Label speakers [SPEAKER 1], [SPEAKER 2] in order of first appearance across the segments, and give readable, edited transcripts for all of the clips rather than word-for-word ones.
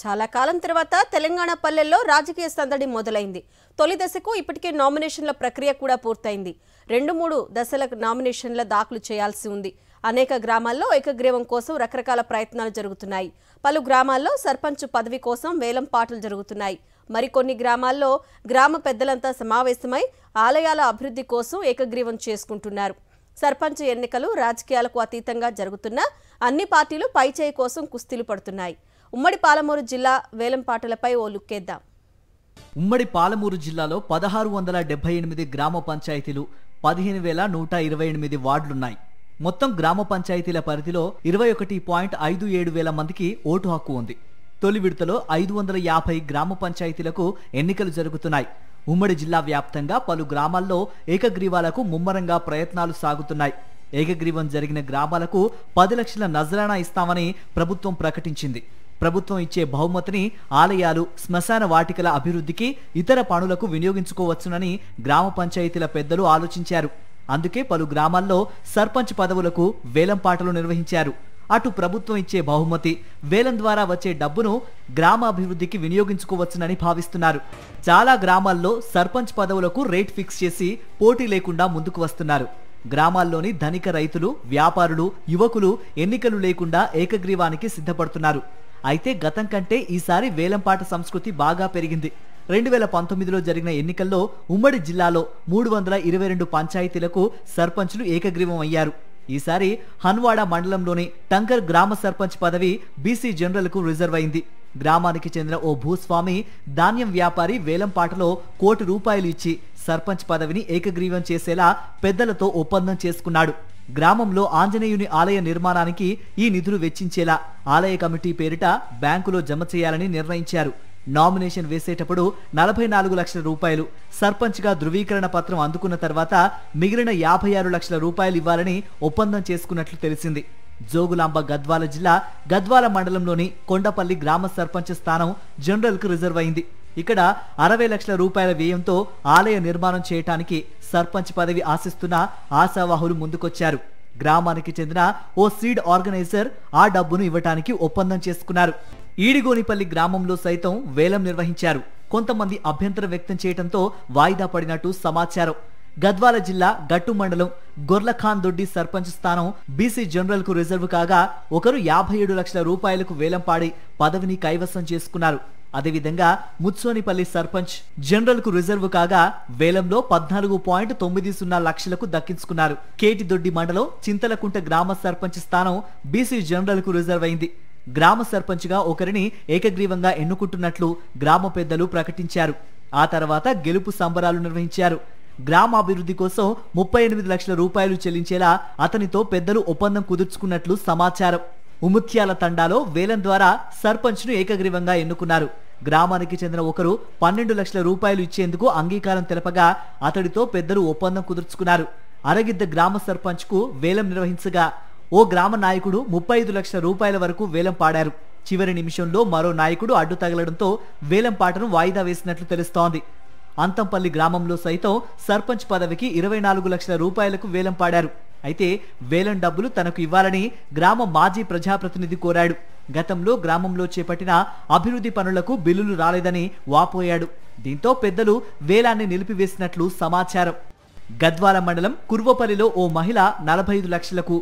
[SPEAKER 1] చాలా కాలం తర్వాత తెలంగాణ పల్లెల్లో రాజకీయ సందడి మొదలైంది. తొలి దశకు ఇప్పటికే నామినేషన్ల ప్రక్రియ కూడా పూర్తయింది. 2-3 దశల నామినేషన్ల దాఖలు చేయాల్సి ఉంది. అనేక గ్రామాల్లో ఏకగ్రీవం కోసం రకరకాల ప్రయత్నాలు జరుగుతున్నాయి. పలు గ్రామాల్లో సర్పంచ్ పదవి కోసం వేలం పాటలు జరుగుతున్నాయి. మరికొన్ని గ్రామాల్లో గ్రామ పెద్దలంతా సమావేశమై ఆలయాల అభివృద్ధి కోసం ఏకగ్రీవం చేసుకుంటున్నారు. సర్పంచ్ ఎన్నికలు రాజకీయాలకు అతీతంగా జరుగుతున్న అన్ని పార్టీలు పైచేయి కోసం కుస్తీలు పడుతున్నాయి. ఉమ్మడి పాలమూరు జిల్లా వేలంపాటలపై ఓ లుక్కేద్దాం.
[SPEAKER 2] ఉమ్మడి పాలమూరు జిల్లాలో 1678 గ్రామ పంచాయతీలు, 15,128 వార్డులున్నాయి. మొత్తం గ్రామ పంచాయతీల పరిధిలో 21.57 వేల మందికి ఓటు హక్కు ఉంది. తొలి విడతలో 550 గ్రామ పంచాయతీలకు ఎన్నికలు జరుగుతున్నాయి. ఉమ్మడి జిల్లా వ్యాప్తంగా పలు గ్రామాల్లో ఏకగ్రీవాలకు ముమ్మరంగా ప్రయత్నాలు సాగుతున్నాయి. ఏకగ్రీవం జరిగిన గ్రామాలకు 10 లక్షల నజరానా ఇస్తామని ప్రభుత్వం ప్రకటించింది. ప్రభుత్వం ఇచ్చే బహుమతిని ఆలయాలు, శ్మశాన వాటికల అభివృద్ధికి, ఇతర పనులకు వినియోగించుకోవచ్చునని గ్రామ పంచాయతీల పెద్దలు ఆలోచించారు. అందుకే పలు గ్రామాల్లో సర్పంచ్ పదవులకు వేలంపాటలు నిర్వహించారు. అటు ప్రభుత్వం ఇచ్చే బహుమతి, వేలం ద్వారా వచ్చే డబ్బును గ్రామాభివృద్ధికి వినియోగించుకోవచ్చునని భావిస్తున్నారు. చాలా గ్రామాల్లో సర్పంచ్ పదవులకు రేట్ ఫిక్స్ చేసి పోటీ లేకుండా ముందుకు వస్తున్నారు. గ్రామాల్లోని ధనిక రైతులు, వ్యాపారులు, యువకులు ఎన్నికలు లేకుండా ఏకగ్రీవానికి సిద్ధపడుతున్నారు. అయితే గతం కంటే ఈసారి వేలంపాట సంస్కృతి బాగా పెరిగింది. 2019లో జరిగిన ఎన్నికల్లో ఉమ్మడి జిల్లాలో 322 పంచాయతీలకు సర్పంచులు ఏకగ్రీవం అయ్యారు. ఈసారి హన్వాడ మండలంలోని టంకర్ గ్రామ సర్పంచ్ పదవి బీసీ జనరల్కు రిజర్వ్ అయింది. గ్రామానికి చెందిన ఓ భూస్వామి ధాన్యం వ్యాపారి వేలంపాటలో ₹1 కోటి ఇచ్చి సర్పంచ్ పదవిని ఏకగ్రీవం చేసేలా పెద్దలతో ఒప్పందం చేసుకున్నాడు. గ్రామంలో ఆంజనేయుని ఆలయ నిర్మాణానికి ఈ నిధులు వెచ్చించేలా ఆలయ కమిటీ పేరిట బ్యాంకులో జమ చేయాలని నిర్ణయించారు. నామినేషన్ వేసేటప్పుడు ₹44 లక్షల, సర్పంచ్గా ధృవీకరణ పత్రం అందుకున్న తర్వాత మిగిలిన ₹56 లక్షల ఇవ్వాలని ఒప్పందం చేసుకున్నట్లు తెలిసింది. జోగులాంబ గద్వాల జిల్లా గద్వాల మండలంలోని కొండపల్లి గ్రామ సర్పంచ్ స్థానం జనరల్కు రిజర్వ్ అయింది. ఇక్కడ ₹60 లక్షల వ్యయంతో ఆలయ నిర్మాణం చేయటానికి సర్పంచ్ పదవి ఆశిస్తున్న ఆశావాహులు ముందుకొచ్చారు. గ్రామానికి చెందిన ఓ సీడ్ ఆర్గనైజర్ ఆ డబ్బును ఇవ్వటానికి ఒప్పందం చేసుకున్నారు. ఈడిగోనిపల్లి గ్రామంలో సైతం వేలం నిర్వహించారు. కొంతమంది అభ్యంతరం వ్యక్తం చేయడంతో వాయిదా పడినట్టు సమాచారం. గద్వాల జిల్లా గట్టు మండలం గొర్లఖాన్ దొడ్డి సర్పంచ్ స్థానం బీసీ జనరల్కు రిజర్వ్ కాగా ఒకరు ₹57 లక్షల వేలం పాడి పదవిని కైవసం చేసుకున్నారు. అదేవిధంగా ముత్సోనిపల్లి సర్పంచ్ జనరల్కు రిజర్వ్ కాగా వేలంలో 14.90 లక్షలకు దక్కించుకున్నారు. కేటిదొడ్డి మండలం చింతలకుంట గ్రామ సర్పంచ్ స్థానం బీసీ జనరల్కు రిజర్వ్ అయింది. గ్రామ సర్పంచ్గా ఒకరిని ఏకగ్రీవంగా ఎన్నుకుంటున్నట్లు గ్రామ పెద్దలు ప్రకటించారు. ఆ తర్వాత గెలుపు సంబరాలు నిర్వహించారు. గ్రామాభివృద్ధి కోసం ₹38 లక్షల చెల్లించేలా అతనితో పెద్దలు ఒప్పందం కుదుర్చుకున్నట్లు సమాచారం. ఉముత్యాల తండాలో వేలం ద్వారా సర్పంచ్ను ఏకగ్రీవంగా ఎన్నుకున్నారు. గ్రామానికి చెందిన ఒకరు ₹12 లక్షల ఇచ్చేందుకు అంగీకారం తెలపగా అతడితో పెద్దలు ఒప్పందం కుదుర్చుకున్నారు. అరగిద్ద గ్రామ సర్పంచ్కు వేలం నిర్వహించగా ఓ గ్రామ నాయకుడు ₹35 లక్షల వరకు వేలం పాడారు. చివరి నిమిషంలో మరో నాయకుడు అడ్డు తగలడంతో వేలం పాటను వాయిదా వేసినట్లు తెలుస్తోంది. అంతంపల్లి గ్రామంలో సైతం సర్పంచ్ పదవికి ₹24 లక్షల వేలం పాడారు. అయితే వేలం డబ్బులు తనకు ఇవ్వాలని గ్రామ మాజీ ప్రజాప్రతినిధి కోరాడు. గతంలో గ్రామంలో చేపట్టిన అభివృద్ధి పనులకు బిల్లులు రాలేదని వాపోయాడు. దీంతో పెద్దలు వేలాన్ని నిలిపివేసినట్లు సమాచారం. గద్వాల మండలం కుర్వపల్లిలో ఓ మహిళ 45 లక్షలకు,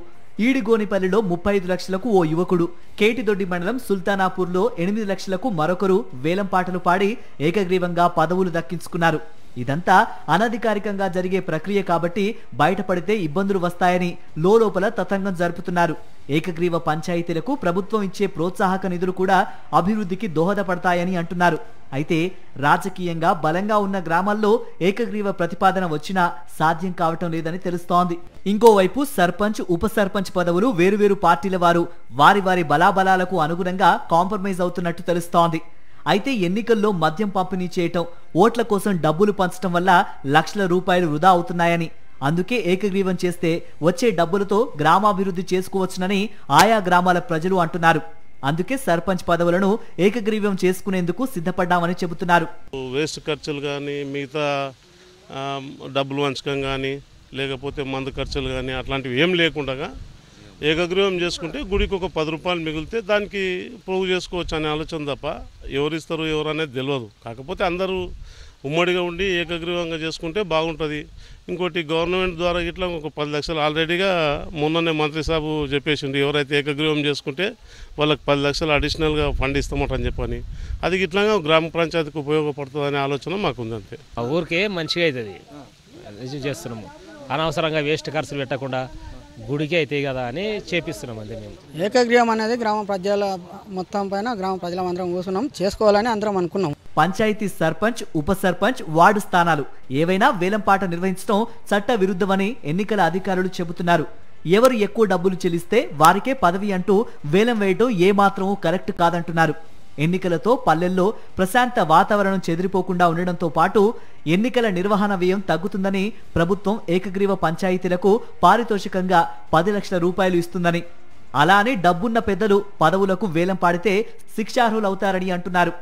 [SPEAKER 2] ఈడిగోనిపల్లిలో 35 లక్షలకు ఓ యువకుడు, కేటిదొడ్డి మండలం సుల్తానాపూర్లో 8 లక్షలకు మరొకరు వేలం పాటలు పాడి ఏకగ్రీవంగా పదవులు దక్కించుకున్నారు. ఇదంతా అనధికారికంగా జరిగే ప్రక్రియ కాబట్టి బయటపడితే ఇబ్బందులు వస్తాయని లోలోపల తతంగం జరుపుతున్నారు. ఏకగ్రీవ పంచాయతీలకు ప్రభుత్వం ఇచ్చే ప్రోత్సాహక నిధులు కూడా అభివృద్ధికి దోహదపడతాయని అంటున్నారు. అయితే రాజకీయంగా బలంగా ఉన్న గ్రామాల్లో ఏకగ్రీవ ప్రతిపాదన వచ్చినా సాధ్యం కావటం లేదని తెలుస్తోంది. ఇంకోవైపు సర్పంచ్, ఉప సర్పంచ్ పదవులు వేరువేరు పార్టీల వారు వారి వారి బలాబలాలకు అనుగుణంగా కాంప్రమైజ్ అవుతున్నట్టు తెలుస్తోంది. అయితే ఎన్నికల్లో మద్యం పంపిణీ చేయటం, ఓట్ల కోసం డబ్బులు పంచడం వల్ల లక్షల రూపాయలు వృధా అవుతున్నాయని, అందుకే ఏకగ్రీవం చేస్తే వచ్చే డబ్బులతో గ్రామాభివృద్ధి చేసుకోవచ్చునని ఆయా గ్రామాల ప్రజలు అంటున్నారు. అందుకే సర్పంచ్ పదవులను ఏకగ్రీవం చేసుకునేందుకు సిద్ధపడ్డామని చెబుతున్నారు.
[SPEAKER 3] వేస్ట్ ఖర్చులు కానీ, మిగతా డబ్బులు వంచకం కానీ, లేకపోతే మందు ఖర్చులు కానీ అట్లాంటివి ఏం లేకుండా ఏకగ్రీవం చేసుకుంటే గుడికి ఒక 10 రూపాయలు మిగిలితే దానికి పోగు చేసుకోవచ్చు అనే ఆలోచన తప్ప ఎవరిస్తారు ఎవరు అనేది తెలియదు. కాకపోతే అందరూ ఉమ్మడిగా ఉండి ఏకగ్రీవంగా చేసుకుంటే బాగుంటుంది. ఇంకోటి గవర్నమెంట్ ద్వారా ఇట్లా ఒక 10 లక్షలు ఆల్రెడీగా మొన్ననే మంత్రి సాబు చెప్పేసిండు, ఎవరైతే ఏకగ్రీవం చేసుకుంటే వాళ్ళకి 10 లక్షలు అడిషనల్గా ఫండ్ ఇస్తామని చెప్పని. అది ఇట్లాగా గ్రామ పంచాయతీకి ఉపయోగపడుతుంది అనే ఆలోచన మాకుంది అంతే.
[SPEAKER 4] ఆ ఊరికే మంచిగా అవుతుంది చేస్తున్నాము, అనవసరంగా వేస్ట్ ఖర్చులు పెట్టకుండా గుడికి అవుతాయి కదా అని చేపిస్తున్నాం అంతే. మేము
[SPEAKER 5] ఏకగ్రీవం అనేది గ్రామ ప్రజల మొత్తం పైన గ్రామ ప్రజలందరం కూర్చున్నాం, చేసుకోవాలని అందరం అనుకున్నాం.
[SPEAKER 2] పంచాయతీ సర్పంచ్, ఉప సర్పంచ్, వార్డు స్థానాలు ఏవైనా వేలంపాట నిర్వహించడం చట్ట విరుద్ధమని ఎన్నికల అధికారులు చెబుతున్నారు. ఎవరు ఎక్కువ డబ్బులు చెల్లిస్తే వారికే పదవి అంటూ వేలం వేయడం ఏమాత్రం కరెక్ట్ కాదంటున్నారు. ఎన్నికలతో పల్లెల్లో ప్రశాంత వాతావరణం చెదిరిపోకుండా ఉండడంతో పాటు ఎన్నికల నిర్వహణ వ్యయం తగ్గుతుందని ప్రభుత్వం ఏకగ్రీవ పంచాయతీలకు పారితోషికంగా 10 లక్షల రూపాయలు ఇస్తుందని, అలా అని డబ్బున్న పెద్దలు పదవులకు వేలం పాడితే శిక్షార్హులవుతారని అంటున్నారు.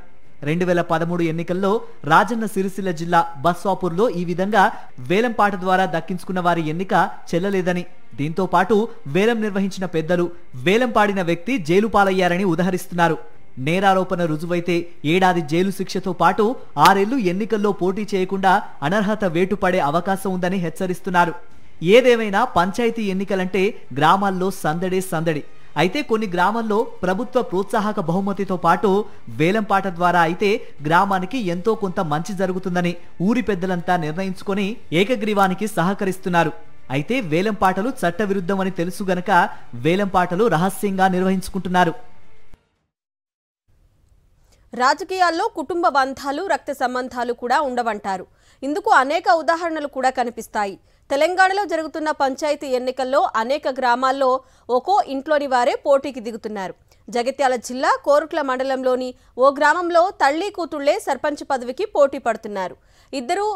[SPEAKER 2] 2013 ఎన్నికల్లో రాజన్న సిరిసిల్ల జిల్లా బస్వాపూర్లో ఈ విధంగా వేలంపాట ద్వారా దక్కించుకున్న వారి ఎన్నిక చెల్లలేదని, దీంతో పాటు వేలం నిర్వహించిన పెద్దలు వేలం పాడిన వ్యక్తి జైలు పాలయ్యారని ఉదహరిస్తున్నారు. నేరారోపణ రుజువైతే ఏడాది జైలు శిక్షతో పాటు 6 ఏళ్లు ఎన్నికల్లో పోటీ చేయకుండా అనర్హత వేటు పడే అవకాశం ఉందని హెచ్చరిస్తున్నారు. ఏదేమైనా పంచాయతీ ఎన్నికలంటే గ్రామాల్లో సందడే సందడి. అయితే కొన్ని గ్రామాల్లో ప్రభుత్వ ప్రోత్సాహక బహుమతితో పాటు వేలంపాట ద్వారా అయితే గ్రామానికి ఎంతో కొంత మంచి జరుగుతుందని ఊరి పెద్దలంతా నిర్ణయించుకొని ఏకగ్రీవానికి సహకరిస్తున్నారు. అయితే వేలంపాటలు చట్టవిరుద్ధమని తెలుసు గనక వేలంపాటలు రహస్యంగా నిర్వహించుకుంటున్నారు.
[SPEAKER 1] రాజకీయాల్లో కుటుంబ బంధాలు, రక్త సంబంధాలు కూడా ఉండవంటారు. ఇందుకు అనేక ఉదాహరణలు కూడా కనిపిస్తాయి. తెలంగాణలో జరుగుతున్న పంచాయతీ ఎన్నికల్లో అనేక గ్రామాల్లో ఒక్కో ఇంట్లోని వారే పోటీకి దిగుతున్నారు. జగిత్యాల జిల్లా కోరుట్ల మండలంలోని ఓ గ్రామంలో తల్లి కూతుళ్లే సర్పంచ్ పదవికి పోటీ పడుతున్నారు. ఇద్దరూ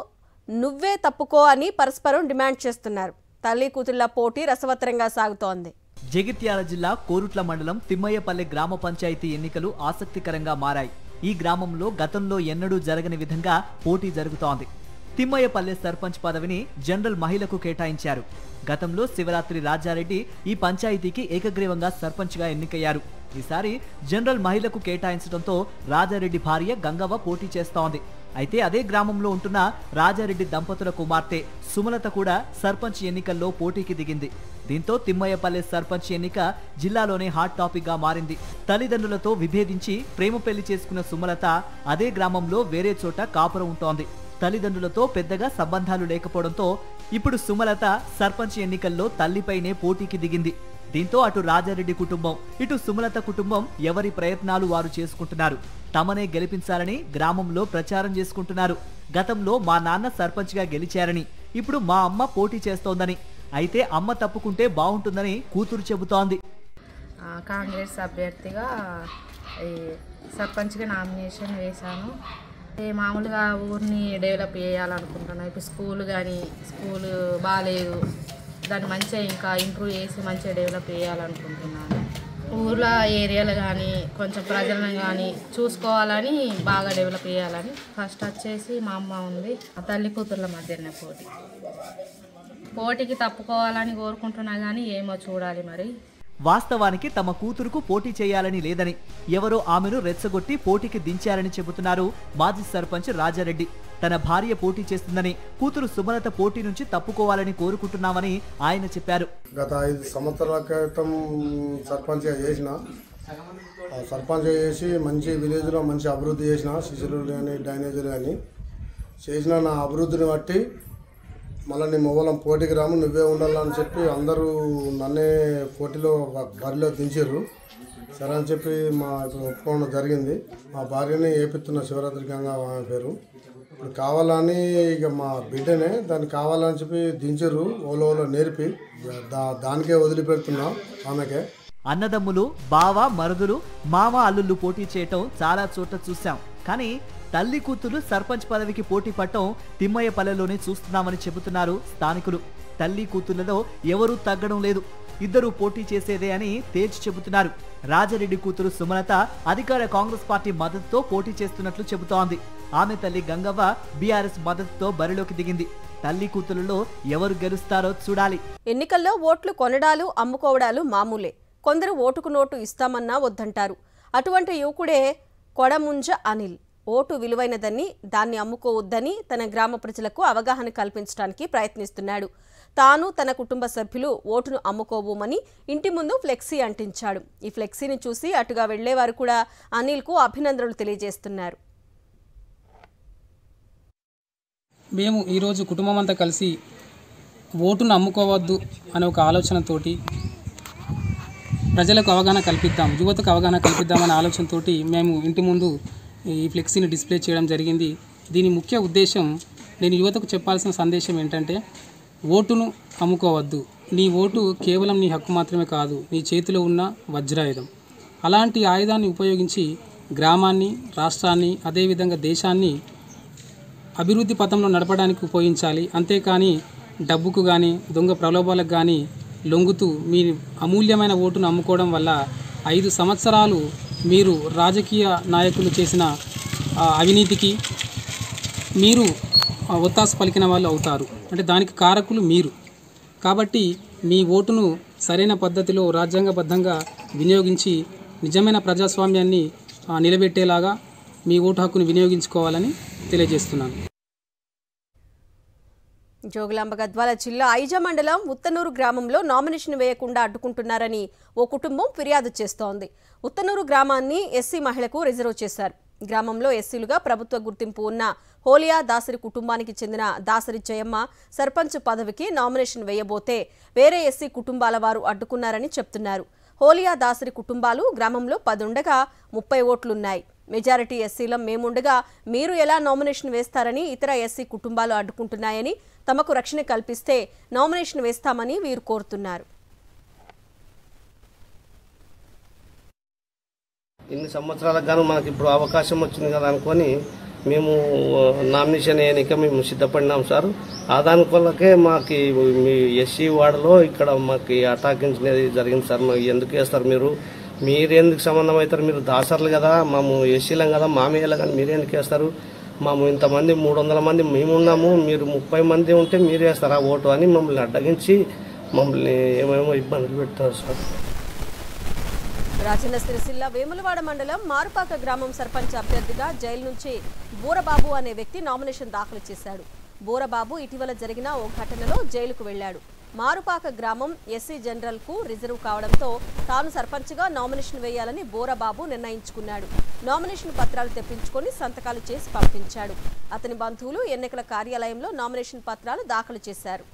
[SPEAKER 1] నువ్వే తప్పుకో అని పరస్పరం డిమాండ్ చేస్తున్నారు. తల్లి కూతుళ్ల పోటీ రసవత్తరంగా సాగుతోంది.
[SPEAKER 2] జగిత్యాల జిల్లా కోరుట్ల మండలం తిమ్మయ్యపల్లె గ్రామ పంచాయతీ ఎన్నికలు ఆసక్తికరంగా మారాయి. ఈ గ్రామంలో గతంలో ఎన్నడూ జరగని విధంగా పోటీ జరుగుతోంది. తిమ్మయ్యపల్లె సర్పంచ్ పదవిని జనరల్ మహిళకు కేటాయించారు. గతంలో శివరాత్రి రాజారెడ్డి ఈ పంచాయతీకి ఏకగ్రీవంగా సర్పంచ్గా ఎన్నికయ్యారు. ఈసారి జనరల్ మహిళకు కేటాయించడంతో రాజారెడ్డి భార్య గంగవ్వ పోటీ చేస్తోంది. అయితే అదే గ్రామంలో ఉంటున్న రాజారెడ్డి దంపతుల కుమార్తె సుమలత కూడా సర్పంచ్ ఎన్నికల్లో పోటీకి దిగింది. దీంతో తిమ్మయ్యపల్లె సర్పంచ్ ఎన్నిక జిల్లాలోనే హాట్ టాపిక్ గా మారింది. తల్లిదండ్రులతో విభేదించి ప్రేమ పెళ్లి చేసుకున్న సుమలత అదే గ్రామంలో వేరే చోట కాపురం ఉంటోంది. తల్లిదండ్రులతో పెద్దగా సంబంధాలు లేకపోవడంతో ఇప్పుడు సుమలత సర్పంచ్ ఎన్నికల్లో తల్లిపైనే పోటీకి దిగింది. దీంతో అటు రాజారెడ్డి కుటుంబం, ఇటు సుమలత కుటుంబం ఎవరి ప్రయత్నాలు వారు చేసుకుంటున్నారు. తమనే గెలిపించాలని గ్రామంలో ప్రచారం చేసుకుంటున్నారు. గతంలో మా నాన్న సర్పంచ్గా గెలిచారని, ఇప్పుడు మా అమ్మ పోటీ చేస్తోందని, అయితే అమ్మ తప్పుకుంటే బాగుంటుందని కూతురు చెబుతోంది.
[SPEAKER 6] కాంగ్రెస్ అభ్యర్థిగా సర్పంచ్గా నామినేషన్ వేశాను. మామూలుగా ఊరిని డెవలప్ చేయాలనుకుంటున్నాను. ఇప్పుడు స్కూల్ బాగాలేదు, దాన్ని మంచిగా ఇంకా ఇంప్రూవ్ చేసి మంచిగా డెవలప్ చేయాలనుకుంటున్నాను. ఊర్లో ఏరియాలు కానీ కొంచెం ప్రజలను కానీ చూసుకోవాలని, బాగా డెవలప్ చేయాలని. ఫస్ట్ వచ్చేసి మా అమ్మ ఉంది. ఆ తల్లి కూతుర్ల మధ్యనే పోటీకి తప్పుకోవాలని కోరుకుంటున్నా కానీ ఏమో చూడాలి మరి.
[SPEAKER 2] వాస్తవానికి తమ కూతురుకు పోటీ చేయాలని లేదని, ఎవరో ఆమెను రెచ్చగొట్టి పోటీకి దించారని చెబుతున్నారు మాజీ సర్పంచ్ రాజారెడ్డి. తన భార్య పోటీ చేస్తుందని, కూతురు సుమలత పోటీ నుంచి తప్పుకోవాలని కోరుకుంటున్నామని ఆయన చెప్పారు.
[SPEAKER 7] గత 5 సంవత్సరాల క్రితం సర్పంచ్గా చేసి మంచి విలేజ్లో మంచి అభివృద్ధి చేసిన, శిశులు కానీ డ్రైనేజీలు కానీ చేసిన నా అభివృద్ధిని బట్టి మళ్ళీ నీ మొగలం పోటీకి రాము, నువ్వే ఉండాలని చెప్పి అందరూ నన్నే పోటీలో బరిలో దించారు. సరే అని చెప్పి ఇప్పుడు ఒప్పుకోవడం జరిగింది. మా భార్యని ఏపిస్తున్న శివరాత్రి గంగా ఆమె పేరు. ఇప్పుడు కావాలని ఇక మా బిడ్డనే దాన్ని కావాలని చెప్పి దించారు. ఓలో నేర్పి దానికే వదిలిపెడుతున్నా ఆమెకే.
[SPEAKER 2] అన్నదమ్ములు, బావ, మరుదులు, మామ, అల్లుళ్ళు పోటీ చేయటం చాలా చోట్ల చూశాం. కానీ తల్లి కూతురు సర్పంచ్ పదవికి పోటీ పట్టడం తిమ్మయ్యపల్లెలోనే చూస్తున్నామని చెబుతున్నారు స్థానికులు. తల్లి కూతుళ్లలో ఎవరూ తగ్గడం లేదు, ఇద్దరు పోటీ చేసేదే అని తేల్చి చెబుతున్నారు. రాజారెడ్డి కూతురు సుమలత అధికార కాంగ్రెస్ పార్టీ మద్దతుతో పోటీ చేస్తున్నట్లు చెబుతోంది. ఆమె తల్లి గంగవ్వ బీఆర్ఎస్ మద్దతుతో బరిలోకి దిగింది. తల్లి కూతురులో ఎవరు గెలుస్తారో చూడాలి.
[SPEAKER 1] ఎన్నికల్లో ఓట్లు కొనడాలు అమ్ముకోవడాలు మామూలే. కొందరు ఓటుకు నోటు ఇస్తామన్నా వద్దంటారు. అటువంటి యువకుడే కొడముంజ అనిల్. ఓటు విలువైనదని, దాన్ని అమ్ముకోవద్దని తన గ్రామ ప్రజలకు అవగాహన కల్పించడానికి ప్రయత్నిస్తున్నాడు. తాను తన కుటుంబ సభ్యులు ఓటును అమ్ముకోవమని ఇంటి ముందు ఫ్లెక్సీ అంటించాడు. ఈ ఫ్లెక్సీని చూసి అటుగా వెళ్లేవారు కూడా అనిల్కు అభినందనలు తెలియజేస్తున్నారు.
[SPEAKER 8] మేము ఈరోజు కుటుంబం అంతా కలిసి ఓటును అమ్ముకోవద్దు అనే ఒక ఆలోచనతోటి ప్రజలకు అవగాహన కల్పిద్దాం, యువతకు అవగాహన కల్పిద్దామనే ఆలోచనతోటి మేము ఇంటి ముందు ఈ ఫ్లెక్సీని డిస్ప్లే చేయడం జరిగింది. దీని ముఖ్య ఉద్దేశం, నేను యువతకు చెప్పాల్సిన సందేశం ఏంటంటే, ఓటును అమ్ముకోవద్దు. నీ ఓటు కేవలం నీ హక్కు మాత్రమే కాదు, నీ చేతిలో ఉన్న వజ్రాయుధం. అలాంటి ఆయుధాన్ని ఉపయోగించి గ్రామాన్ని, రాష్ట్రాన్ని, అదేవిధంగా దేశాన్ని అభివృద్ధి పథంలో నడపడానికి ఉపయోగించాలి. అంతేకాని డబ్బుకు కానీ దొంగ ప్రలోభాలకు కానీ లొంగుతూ మీ అమూల్యమైన ఓటును అమ్ముకోవడం వల్ల 5 సంవత్సరాలు మీరు రాజకీయ నాయకులు చేసిన అవినీతికి మీరు ఒత్తాసు పలికిన వాళ్ళు అవుతారు. అంటే దానికి కారకులు మీరు. కాబట్టి మీ ఓటును సరైన పద్ధతిలో రాజ్యాంగబద్ధంగా వినియోగించి నిజమైన ప్రజాస్వామ్యాన్ని నిలబెట్టేలాగా మీ ఓటు హక్కును వినియోగించుకోవాలని తెలియజేస్తున్నాను.
[SPEAKER 1] జోగులాంబ గద్వాల జిల్లా ఐజ మండలం ఉత్తనూరు గ్రామంలో నామినేషన్ వేయకుండా అడ్డుకుంటున్నారని ఓ కుటుంబం ఫిర్యాదు చేస్తోంది. ఉత్తనూరు గ్రామాన్ని ఎస్సీ మహిళకు రిజర్వ్ చేశారు. గ్రామంలో ఎస్సీలుగా ప్రభుత్వ గుర్తింపు ఉన్న హోలియా దాసరి కుటుంబానికి చెందిన దాసరి జయమ్మ సర్పంచ్ పదవికి నామినేషన్ వేయబోతే వేరే ఎస్సీ కుటుంబాల వారు అడ్డుకున్నారని చెప్తున్నారు. హోలియా దాసరి కుటుంబాలు గ్రామంలో 10 ఉండగా 30 ఓట్లున్నాయి. మెజారిటీ ఎస్సీలం మేముండగా మీరు ఎలా నామినేషన్ వేస్తారని ఇతర ఎస్సీ కుటుంబాలు అడ్డుకుంటున్నాయని, తమకు రక్షణ కల్పిస్తే నామినేషన్ వేస్తామని వీరు కోరుతున్నారు.
[SPEAKER 9] ఇన్ని సంవత్సరాలకు గాను మనకి ఇప్పుడు అవకాశం వచ్చింది కదా అనుకొని మేము నామినేషన్ వేయడానికి మేము సిద్ధపడినాం సార్. దానికొల్లకే మాకు మీ ఎస్సీ వార్డులో ఇక్కడ మాకు అటాకించినది జరిగింది సార్. మాకు ఎందుకు వేస్తారు మీరు ఎందుకు సంబంధం అవుతారు? మీరు దాసర్లు కదా, మేము ఎస్సీలం కదా, మామయ్యలు కానీ మీరు ఎందుకు వేస్తారు? మేము ఇంతమంది 300 మంది మేమున్నాము, మీరు 30 మంది ఉంటే మీరు వేస్తారా ఓటు అని మమ్మల్ని అడ్డగించి మమ్మల్ని ఏమేమో ఇబ్బందులు పెడతారు సార్.
[SPEAKER 1] రాజన్న సిరిసిల్ల వేములవాడ మండలం మారుపాక గ్రామం సర్పంచ్ అభ్యర్థిగా జైలు నుంచి బూరబాబు అనే వ్యక్తి నామినేషన్ దాఖలు చేశాడు. బూరబాబు ఇటీవల జరిగిన ఓ ఘటనలో జైలుకు వెళ్లాడు. మారుపాక గ్రామం ఎస్సీ జనరల్ కు రిజర్వ్ కావడంతో తాను సర్పంచ్గా నామినేషన్ వేయాలని బోరబాబు నిర్ణయించుకున్నాడు. నామినేషన్ పత్రాలు తెప్పించుకొని సంతకాలు చేసి పంపించాడు. అతని బంధువులు ఎన్నికల కార్యాలయంలో నామినేషన్ పత్రాలు దాఖలు చేశారు.